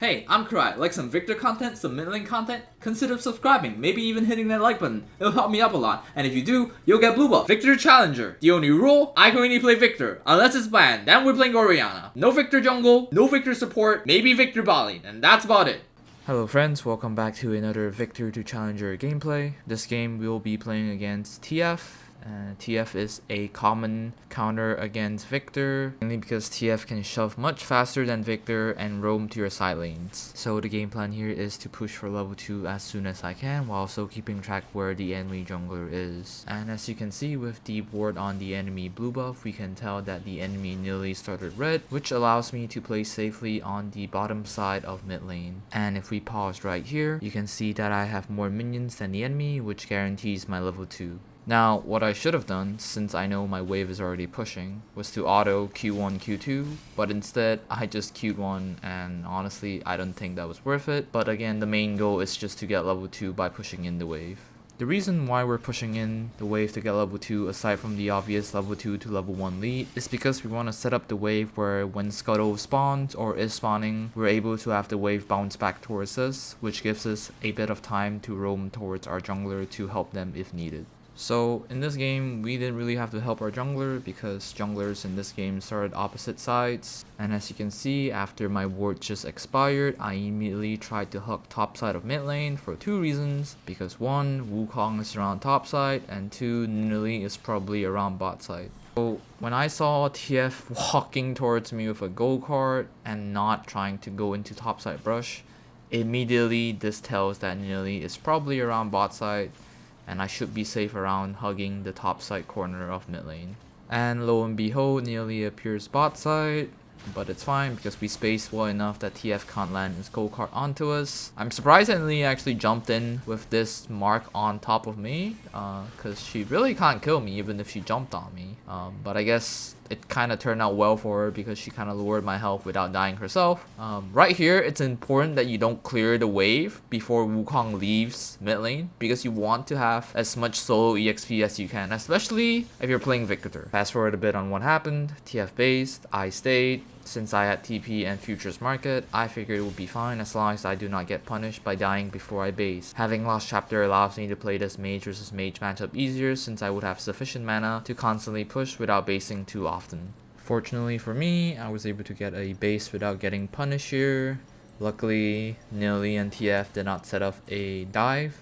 Hey, I'm Karai. Like some Viktor content, some mid lane content? Consider subscribing, maybe even hitting that like button. It'll help me up a lot. And if you do, you'll get blue buff. Viktor Challenger. The only rule, I can only play Viktor. Unless it's banned, then we're playing Orianna. No Viktor jungle, no Viktor support, maybe Viktor bot, and that's about it. Hello friends, welcome back to another Viktor to Challenger gameplay. This game we will be playing against TF. TF is a common counter against Viktor, mainly because TF can shove much faster than Viktor and roam to your side lanes. So the game plan here is to push for level 2 as soon as I can, while also keeping track where the enemy jungler is. And as you can see with the ward on the enemy blue buff, we can tell that the enemy nearly started red, which allows me to play safely on the bottom side of mid lane. And if we pause right here, you can see that I have more minions than the enemy, which guarantees my level 2. Now, what I should have done, since I know my wave is already pushing, was to auto Q1, Q2, but instead I just Q'd 1, and honestly, I don't think that was worth it. But again, the main goal is just to get level 2 by pushing in the wave. The reason why we're pushing in the wave to get level 2, aside from the obvious level 2 to level 1 lead, is because we want to set up the wave where when Scuttle spawns or is spawning, we're able to have the wave bounce back towards us, which gives us a bit of time to roam towards our jungler to help them if needed. So in this game, we didn't really have to help our jungler because junglers in this game started opposite sides. And as you can see, after my ward just expired, I immediately tried to hook top side of mid lane for two reasons. Because one, Wukong is around top side, and two, Nili is probably around bot side. So when I saw TF walking towards me with a gold card and not trying to go into top side brush, immediately this tells that Nili is probably around bot side, and I should be safe around hugging the top side corner of mid lane. And lo and behold, Nearly appears bot side, but it's fine because we spaced well enough that TF can't land his gold card onto us. I'm surprised that Nearly actually jumped in with this mark on top of me, because she really can't kill me even if she jumped on me. But I guess it kind of turned out well for her because she kind of lowered my health without dying herself. Right here, it's important that you don't clear the wave before Wukong leaves mid lane because you want to have as much solo EXP as you can, especially if you're playing Viktor. Fast forward a bit on what happened. TF based, I stayed. Since I had TP and Futures Market, I figured it would be fine as long as I do not get punished by dying before I base. Having Lost Chapter allows me to play this mage versus mage matchup easier since I would have sufficient mana to constantly push without basing too often. Fortunately for me, I was able to get a base without getting punished here. Luckily, Nili and TF did not set up a dive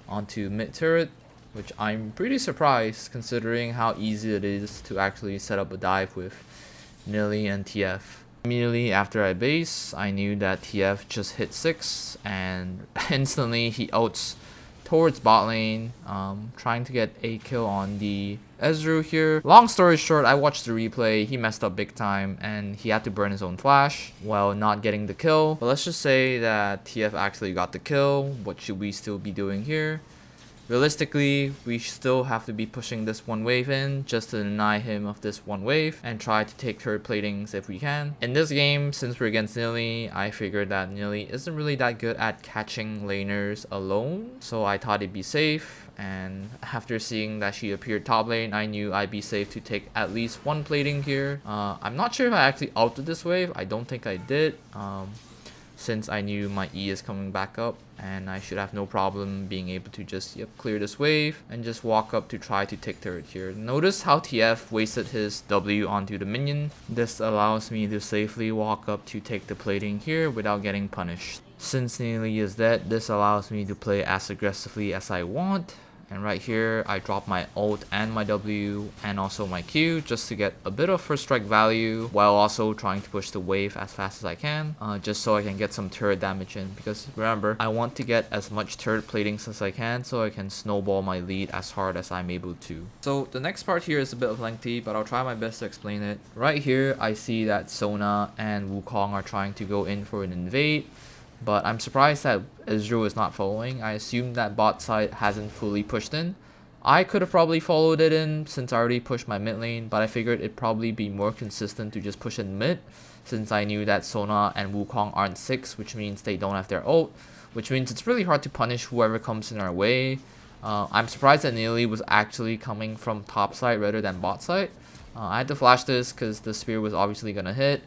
onto mid turret, which I'm pretty surprised considering how easy it is to actually set up a dive with Nili and TF. Immediately after I base, I knew that TF just hit 6 and instantly he ults towards bot lane, trying to get a kill on the Ezreal here. Long story short, I watched the replay, he messed up big time and he had to burn his own flash while not getting the kill. But let's just say that TF actually got the kill. What should we still be doing here? Realistically, we still have to be pushing this one wave in just to deny him of this one wave and try to take turret platings if we can. In this game, since we're against Nili, I figured that Nili isn't really that good at catching laners alone, so I thought it'd be safe. And after seeing that she appeared top lane, I knew I'd be safe to take at least one plating here. I'm not sure if I actually ulted this wave. I don't think I did. Since I knew my E is coming back up and I should have no problem being able to just clear this wave and just walk up to try to take turret here. Notice how TF wasted his W onto the minion. This allows me to safely walk up to take the plating here without getting punished. Since Nearly is dead, this allows me to play as aggressively as I want. And right here, I drop my ult and my W and also my Q just to get a bit of first strike value while also trying to push the wave as fast as I can, just so I can get some turret damage in. Because remember, I want to get as much turret platings as I can so I can snowball my lead as hard as I'm able to. So the next part here is a bit lengthy, but I'll try my best to explain it. Right here, I see that Sona and Wukong are trying to go in for an invade. But I'm surprised that Ezreal is not following. I assume that bot side hasn't fully pushed in. I could have probably followed it in since I already pushed my mid lane, but I figured it'd probably be more consistent to just push in mid since I knew that Sona and Wukong aren't 6, which means they don't have their ult, which means it's really hard to punish whoever comes in our way. I'm surprised that Nearly was actually coming from top side rather than bot side. I had to flash this because the spear was obviously going to hit.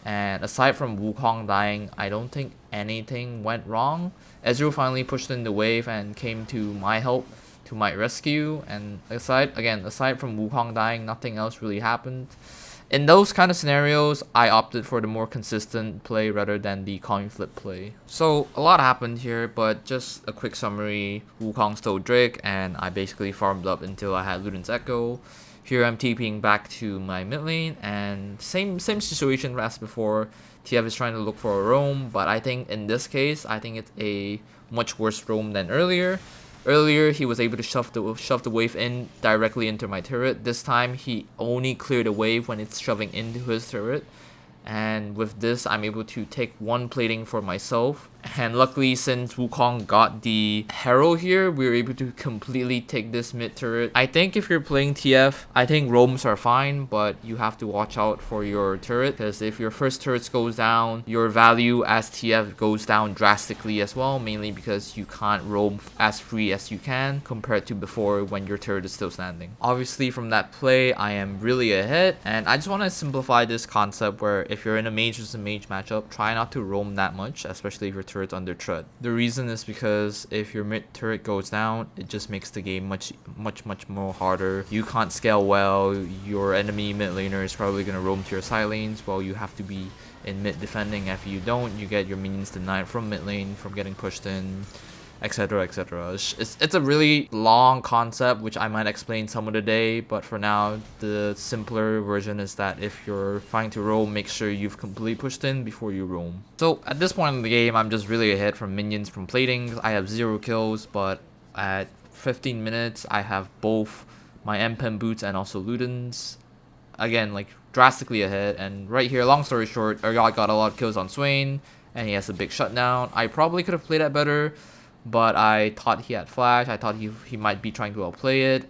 And aside from Wukong dying, I don't think anything went wrong. Ezreal finally pushed in the wave and came to my help, to my rescue. And aside from Wukong dying, nothing else really happened. In those kind of scenarios, I opted for the more consistent play rather than the coin flip play. So a lot happened here, but just a quick summary. Wukong stole Drake, and I basically farmed up until I had Luden's Echo. Here I'm TPing back to my mid lane, and same situation as before. TF is trying to look for a roam, but I think in this case, I think it's a much worse roam than earlier. Earlier, he was able to shove the wave in directly into my turret. This time, he only cleared a wave when it's shoving into his turret. And with this, I'm able to take one plating for myself. And luckily, since Wukong got the Herald here, we were able to completely take this mid turret. I think if you're playing TF, I think roams are fine, but you have to watch out for your turret, because if your first turret goes down, your value as TF goes down drastically as well, mainly because you can't roam as free as you can compared to before when your turret is still standing. Obviously, from that play, I am really ahead, and I just want to simplify this concept where if you're in a mage versus mage matchup, try not to roam that much, especially if your turret's under tread. The reason is because if your mid turret goes down, it just makes the game much more harder. You can't scale well, your enemy mid laner is probably going to roam to your side lanes while you have to be in mid defending. If you don't, you get your minions denied from mid lane, from getting pushed in, etc, etc. It's a really long concept which I might explain some of the day, but for now the simpler version is that if you're trying to roam, make sure you've completely pushed in before you roam. So at this point in the game, I'm just really ahead from minions, from platings. I have 0 kills, but at 15 minutes I have both my M-Pen boots and also Luden's. Again, like drastically ahead. And right here, long story short, Urgot got a lot of kills on Swain and he has a big shutdown. I probably could have played that better, but I thought he had flash. I thought he might be trying to outplay it.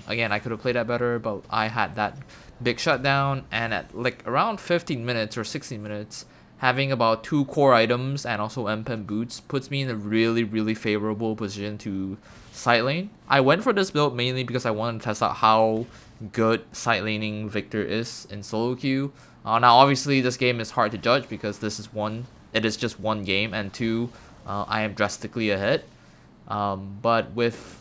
Again, I could have played that better, but I had that big shutdown. And at like around 15 minutes or 16 minutes, having about 2 core items and also M-Pen boots puts me in a really favorable position to side lane. I went for this build mainly because I wanted to test out how good side laning Viktor is in solo queue. Now obviously this game is hard to judge because it is just one game, and 2, I am drastically ahead, but with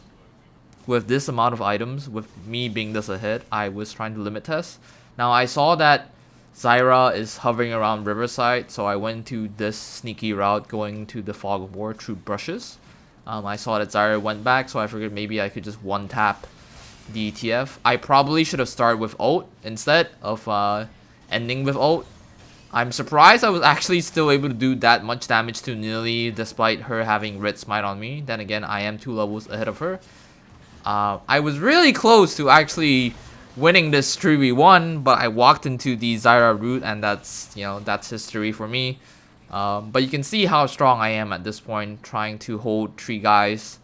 this amount of items, with me being this ahead, I was trying to limit test. Now I saw that Zyra is hovering around Riverside, so I went to this sneaky route going to the Fog of War through brushes. I saw that Zyra went back, so I figured maybe I could just one tap the TF. I probably should have started with ult instead of ending with ult. I'm surprised I was actually still able to do that much damage to Nilly despite her having Red Smite on me. Then again, I am 2 levels ahead of her. I was really close to actually winning this 3v1, but I walked into the Zyra route, and that's history for me. But you can see how strong I am at this point, trying to hold 3 guys,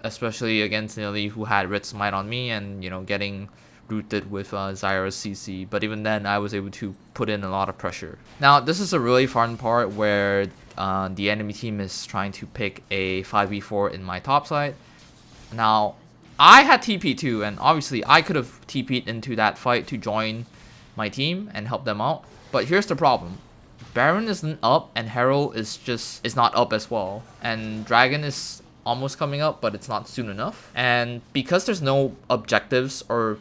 especially against Nilly, who had Red Smite on me, and getting rooted with Zyra's CC. But even then, I was able to put in a lot of pressure. Now, this is a really fun part where the enemy team is trying to pick a 5v4 in my top side. Now, I had TP too, and obviously I could have TP'd into that fight to join my team and help them out. But here's the problem. Baron isn't up, and Herald is not up as well. And Dragon is almost coming up, but it's not soon enough. And because there's no objectives or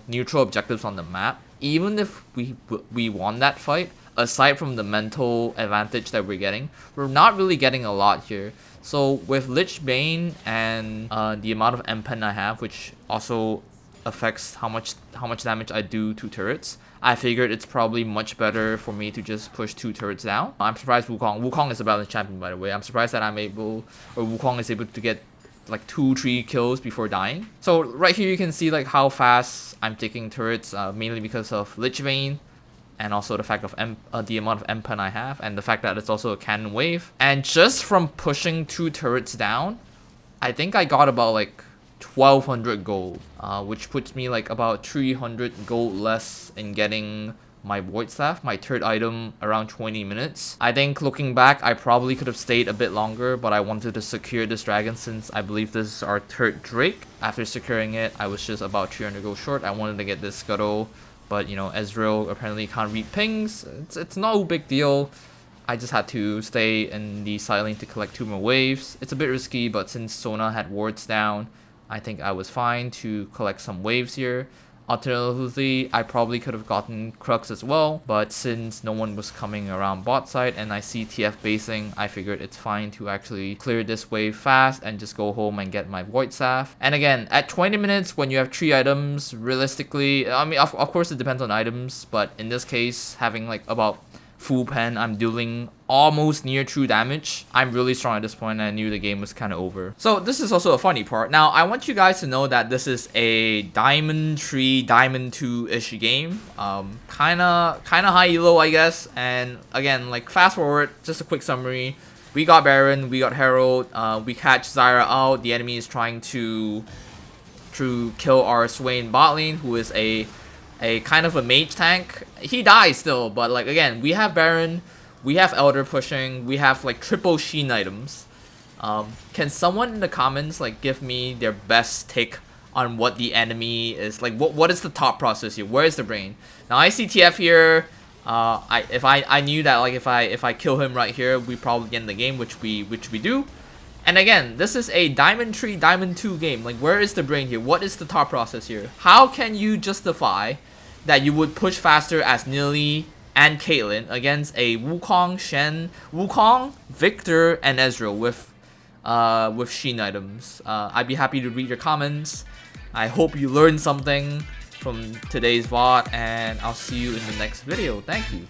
neutral objectives on the map, even if we won that fight, aside from the mental advantage that we're not really getting a lot here. So with Lich Bane and the amount of M-Pen I have, which also affects how much damage I do to turrets, I figured it's probably much better for me to just push 2 turrets down. I'm surprised Wukong is a balanced champion, by the way. I'm surprised that Wukong is able to get like 2-3 kills before dying. So right here you can see like how fast I'm taking turrets, mainly because of Lich Bane, and also the fact of the amount of M-Pen I have, and the fact that it's also a cannon wave. And just from pushing 2 turrets down, I think I got about like 1200 gold, which puts me like about 300 gold less in getting my Void Staff, my 3rd item, around 20 minutes. I think looking back, I probably could have stayed a bit longer, but I wanted to secure this dragon since I believe this is our 3rd Drake. After securing it, I was just about 300 gold short. I wanted to get this scuttle, but you know, Ezreal apparently can't read pings. It's no big deal. I just had to stay in the side lane to collect 2 more waves. It's a bit risky, but since Sona had wards down, I think I was fine to collect some waves here. Alternatively, I probably could have gotten Crux as well, but since no one was coming around bot side and I see TF basing, I figured it's fine to actually clear this wave fast and just go home and get my Void Staff. And again, at 20 minutes when you have 3 items, realistically, I mean, of course it depends on items, but in this case, having like about full pen, I'm dealing almost near true damage. I'm really strong at this point and I knew the game was kind of over. So this is also a funny part. Now, I want you guys to know that this is a Diamond 3, Diamond 2-ish game. Kinda high elo, I guess. And again, like fast forward, just a quick summary. We got Baron, we got Herald, we catch Zyra out. The enemy is trying to kill our Swain bot lane, who is a kind of a mage tank. He dies still, but like again, we have Baron, we have Elder pushing, we have like triple Sheen items. Can someone in the comments like give me their best take on what the enemy is like? What is the thought process here? Where is the brain? Now I see TF here. I knew that like if I kill him right here, we probably end the game, which we do. And again, this is a Diamond 3, Diamond 2 game. Like, where is the brain here? What is the thought process here? How can you justify that you would push faster as Nilly and Caitlyn against a Wukong, Viktor, and Ezreal with Sheen items? I'd be happy to read your comments. I hope you learned something from today's VOD, and I'll see you in the next video. Thank you.